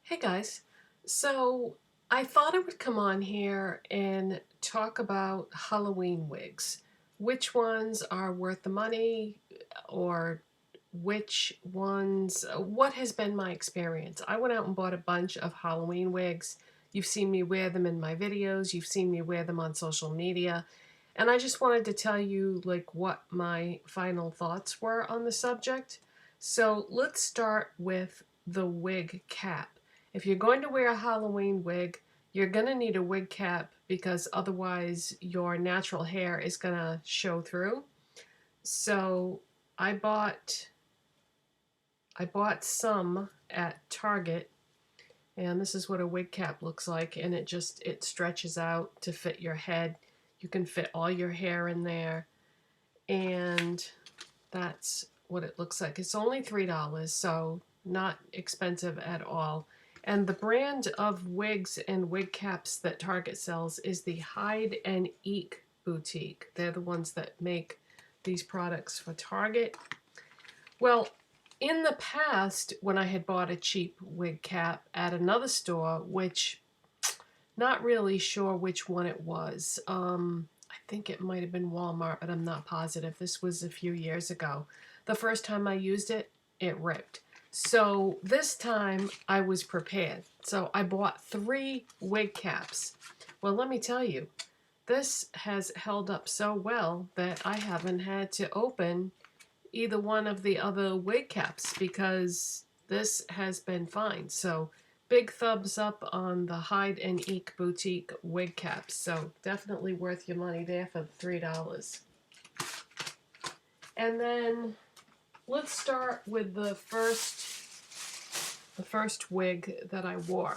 Hey guys, so I thought I would come on here and talk about Halloween wigs. Which ones are worth the money, or which ones, what has been my experience? I went out and bought a bunch of Halloween wigs. You've seen me wear them in my videos, you've seen me wear them on social media, and I just wanted to tell you like what my final thoughts were on the subject. So let's start with the wig cap. If you're going to wear a Halloween wig, you're going to need a wig cap because otherwise your natural hair is going to show through. So I bought some at Target, and this is what a wig cap looks like, and it stretches out to fit your head. You can fit all your hair in there, and that's what it looks like. It's only $3, so not expensive at all. And the brand of wigs and wig caps that Target sells is the Hide and Eek boutique. They're the ones that make these products for Target. Well, in the past, when I had bought a cheap wig cap at another store, which not really sure which one it was. I think it might have been Walmart, but I'm not positive. This was a few years ago. The first time I used it, it ripped. So this time I was prepared. So I bought 3 wig caps. Well, let me tell you, this has held up so well that I haven't had to open either one of the other wig caps because this has been fine. So big thumbs up on the Hide and Eek boutique wig caps. So definitely worth your money there for $3. And then let's start with the first wig that I wore.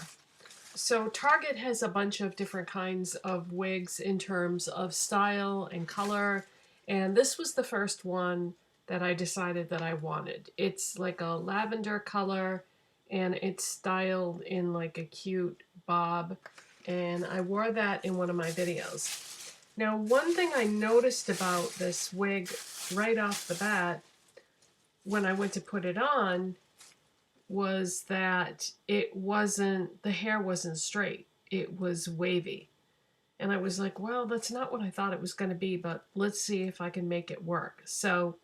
So Target has a bunch of different kinds of wigs in terms of style and color, and this was the first one that I decided that I wanted. It's like a lavender color, and it's styled in like a cute bob, and I wore that in one of my videos. Now, one thing I noticed about this wig right off the bat when I went to put it on was that the hair wasn't straight. It was wavy. And I was like, well, that's not what I thought it was going to be, but let's see if I can make it work. So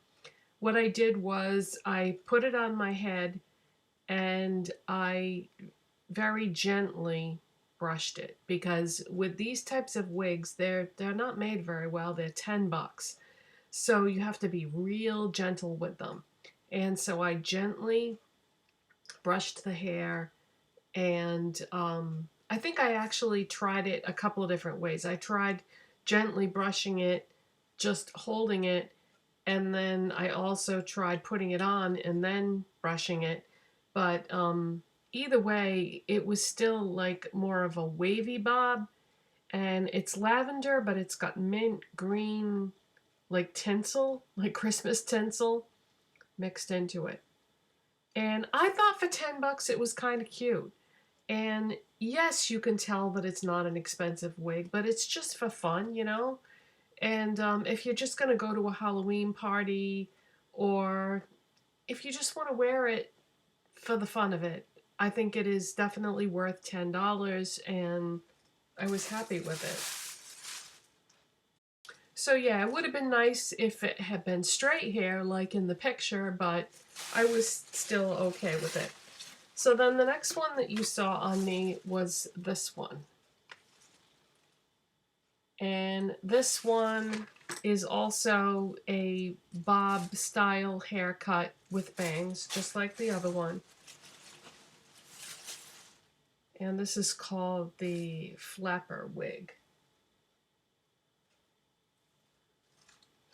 what I did was I put it on my head and I very gently brushed it, because with these types of wigs, they're not made very well. They're $10. So you have to be real gentle with them. And so I gently brushed the hair, and I think I actually tried it a couple of different ways. I tried gently brushing it, just holding it, and then I also tried putting it on and then brushing it. But either way, it was still like more of a wavy bob, and it's lavender, but it's got mint green, like tinsel, like Christmas tinsel mixed into it. And I thought for $10 it was kind of cute. And yes, you can tell that it's not an expensive wig, but it's just for fun, you know? And if you're just going to go to a Halloween party, or if you just want to wear it for the fun of it, I think it is definitely worth $10, and I was happy with it. So yeah, it would have been nice if it had been straight hair like in the picture, but I was still okay with it. So then the next one that you saw on me was this one. And this one is also a bob style haircut with bangs, just like the other one. And this is called the flapper wig.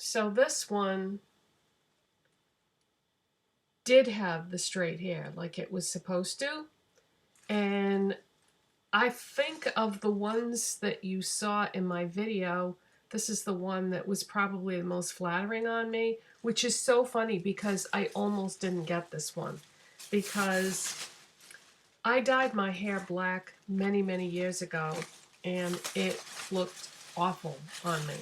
So this one did have the straight hair like it was supposed to. And I think of the ones that you saw in my video, this is the one that was probably the most flattering on me, which is so funny because I almost didn't get this one, because I dyed my hair black many, many years ago, and it looked awful on me.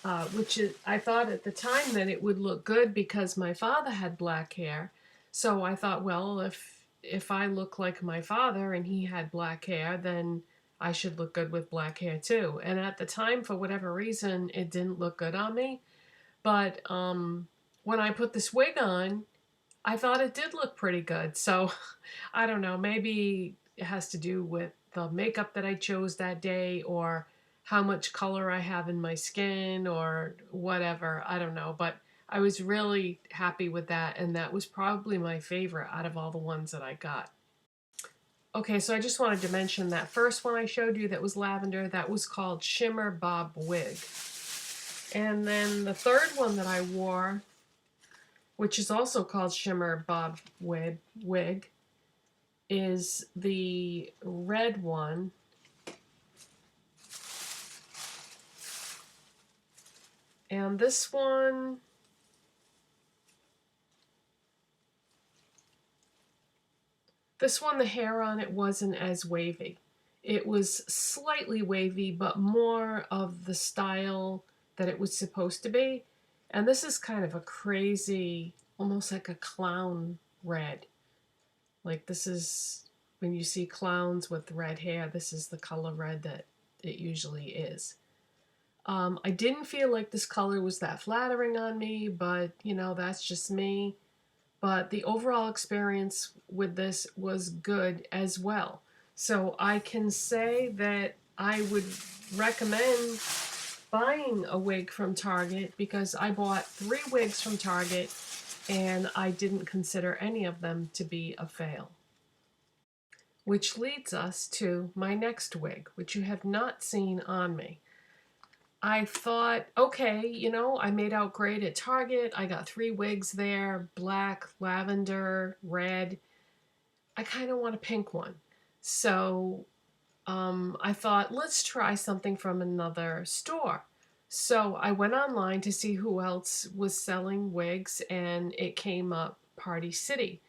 I thought at the time that it would look good because my father had black hair. So I thought, well, if if I look like my father and he had black hair, then I should look good with black hair too. And at the time, for whatever reason, it didn't look good on me. But when I put this wig on, I thought it did look pretty good. So I don't know, maybe it has to do with the makeup that I chose that day, or how much color I have in my skin, or whatever. I don't know. But I was really happy with that, and that was probably my favorite out of all the ones that I got. Okay, so I just wanted to mention that first one I showed you that was lavender, that was called Shimmer Bob Wig. And then the third one that I wore, which is also called Shimmer Bob Wig, is the red one. And this one, the hair on it wasn't as wavy. It was slightly wavy, but more of the style that it was supposed to be. And this is kind of a crazy, almost like a clown red. Like, this is, when you see clowns with red hair, this is the color red that it usually is. I didn't feel like this color was that flattering on me, but, you know, that's just me. But the overall experience with this was good as well. So I can say that I would recommend buying a wig from Target, because I bought 3 wigs from Target and I didn't consider any of them to be a fail. Which leads us to my next wig, which you have not seen on me. I thought, okay, you know, I made out great at Target. I got 3 wigs there, black, lavender, red. I kind of want a pink one. So I thought, let's try something from another store. So I went online to see who else was selling wigs, and it came up Party City.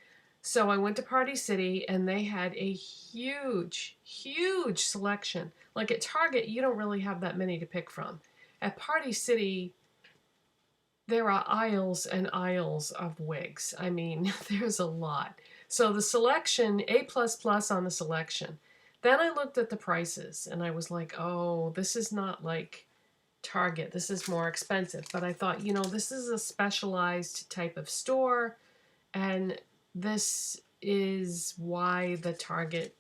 So I went to Party City, and they had a huge, huge selection. Like at Target, you don't really have that many to pick from. At Party City, there are aisles and aisles of wigs. I mean, there's a lot. So the selection, A++ on the selection. Then I looked at the prices, and I was like, oh, this is not like Target. This is more expensive. But I thought, you know, this is a specialized type of store, and this is why the Target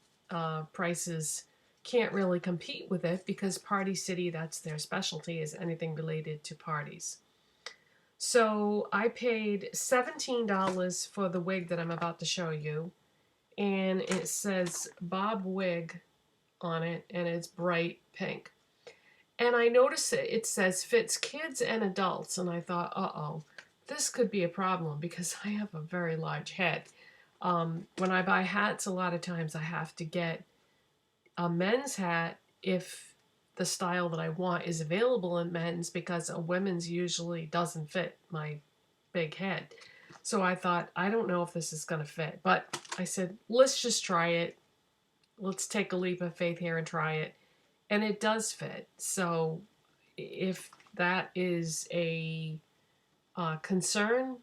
prices can't really compete with it, because Party City, that's their specialty, is anything related to parties. So I paid $17 for the wig that I'm about to show you, and it says Bob Wig on it, and it's bright pink. And I noticed it says fits kids and adults, and I thought, uh-oh, this could be a problem because I have a very large head. When I buy hats, a lot of times I have to get a men's hat if the style that I want is available in men's, because a women's usually doesn't fit my big head. So I thought, I don't know if this is going to fit, but I said, let's just try it. Let's take a leap of faith here and try it. And it does fit. So if that is a concern,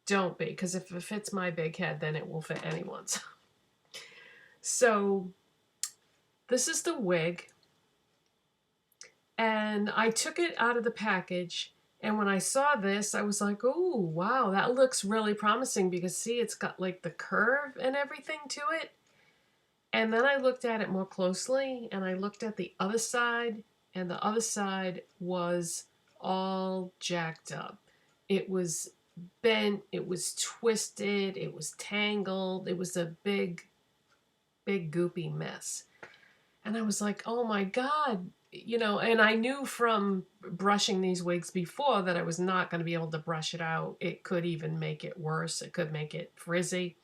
don't be, because if it fits my big head, then it will fit anyone's. So this is the wig, and I took it out of the package, and when I saw this, I was like, oh, wow, that looks really promising, because see, it's got like the curve and everything to it. And then I looked at it more closely, and I looked at the other side, and the other side was all jacked up. It was bent, it was twisted, it was tangled, it was a big, big goopy mess. And I was like, oh my God, you know, and I knew from brushing these wigs before that I was not going to be able to brush it out. It could even make it worse. It could make it frizzy.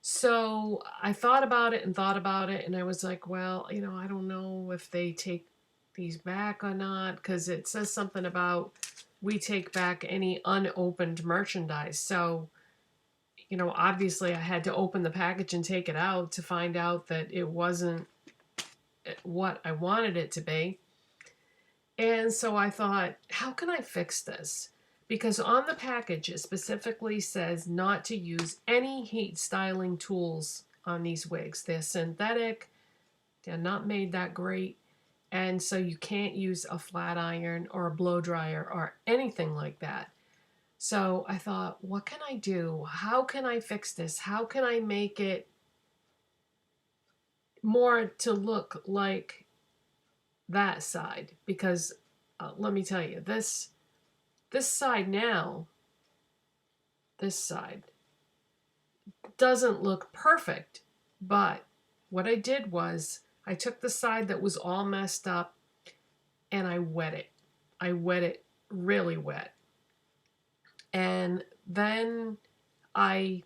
So I thought about it, and I was like, well, you know, I don't know if they take these back or not, because it says something about we take back any unopened merchandise. So, you know, obviously I had to open the package and take it out to find out that it wasn't what I wanted it to be. And so I thought, how can I fix this? because on the package it specifically says not to use any heat styling tools on these wigs. They're synthetic, they're not made that great, and so you can't use a flat iron or a blow dryer or anything like that. So I thought, what can I do? How can I fix this? How can I make it more to look like that side? Because let me tell you, this side now, this side doesn't look perfect, but what I did was I took the side that was all messed up and I wet it. I wet it really wet. And then I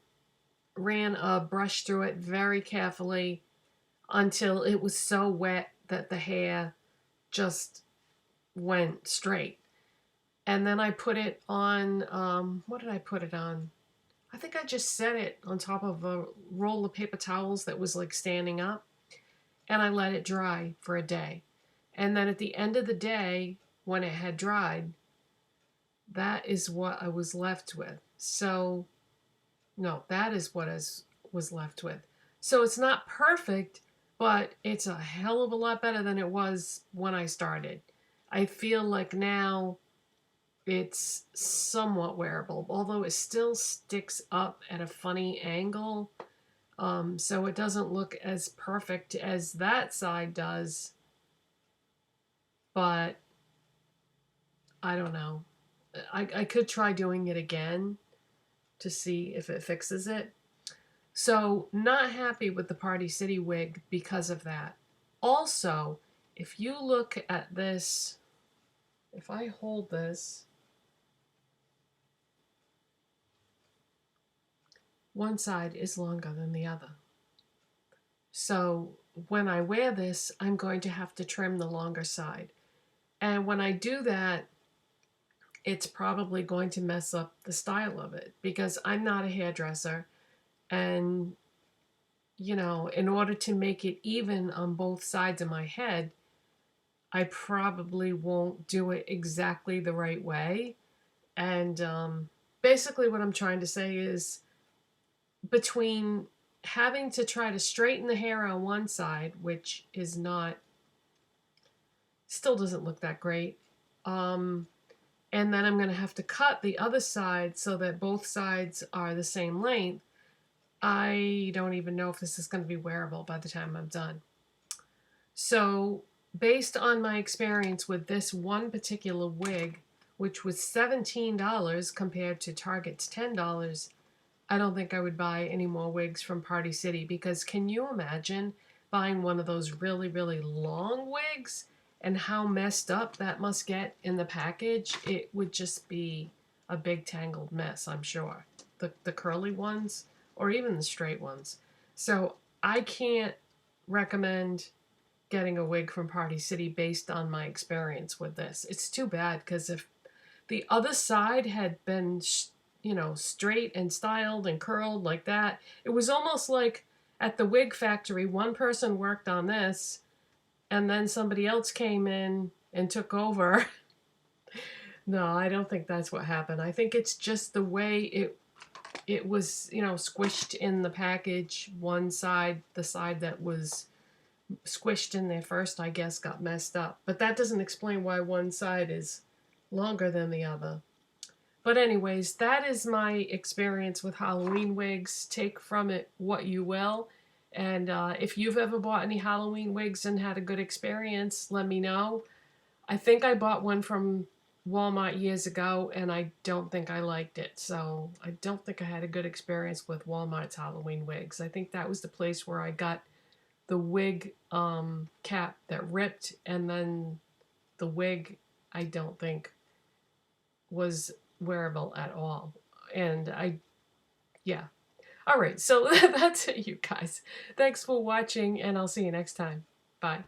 ran a brush through it very carefully until it was so wet that the hair just went straight. And then I put it on, what did I put it on? I think I just set it on top of a roll of paper towels that was like standing up. And I let it dry for a day. And then at the end of the day, when it had dried, that is what I was left with. So, no, that is what I was left with. So it's not perfect, but it's a hell of a lot better than it was when I started. I feel like now it's somewhat wearable, although it still sticks up at a funny angle. So it doesn't look as perfect as that side does. But I don't know. I could try doing it again to see if it fixes it. So not happy with the Party City wig because of that. Also, if you look at this, if I hold this, one side is longer than the other. So when I wear this, I'm going to have to trim the longer side. And when I do that, it's probably going to mess up the style of it because I'm not a hairdresser. And, you know, in order to make it even on both sides of my head, I probably won't do it exactly the right way. And basically what I'm trying to say is between having to try to straighten the hair on one side, which is not, still doesn't look that great, and then I'm going to have to cut the other side so that both sides are the same length. I don't even know if this is going to be wearable by the time I'm done. So based on my experience with this one particular wig, which was $17 compared to Target's $10, I don't think I would buy any more wigs from Party City, because can you imagine buying one of those really, really long wigs and how messed up that must get in the package? It would just be a big tangled mess, I'm sure. The curly ones or even the straight ones. So I can't recommend getting a wig from Party City based on my experience with this. It's too bad, because if the other side had been, you know, straight and styled and curled like that, it was almost like at the wig factory, one person worked on this and then somebody else came in and took over. No, I don't think that's what happened. I think it's just the way it was, you know, squished in the package. One side, the side that was squished in there first, I guess, got messed up. But that doesn't explain why one side is longer than the other. But anyways, that is my experience with Halloween wigs. Take from it what you will. And if you've ever bought any Halloween wigs and had a good experience, let me know. I think I bought one from Walmart years ago, and I don't think I liked it. So I don't think I had a good experience with Walmart's Halloween wigs. I think that was the place where I got the wig cap that ripped, and then the wig I don't think was wearable at all. And yeah. All right, so that's it, you guys. Thanks for watching, and I'll see you next time. Bye.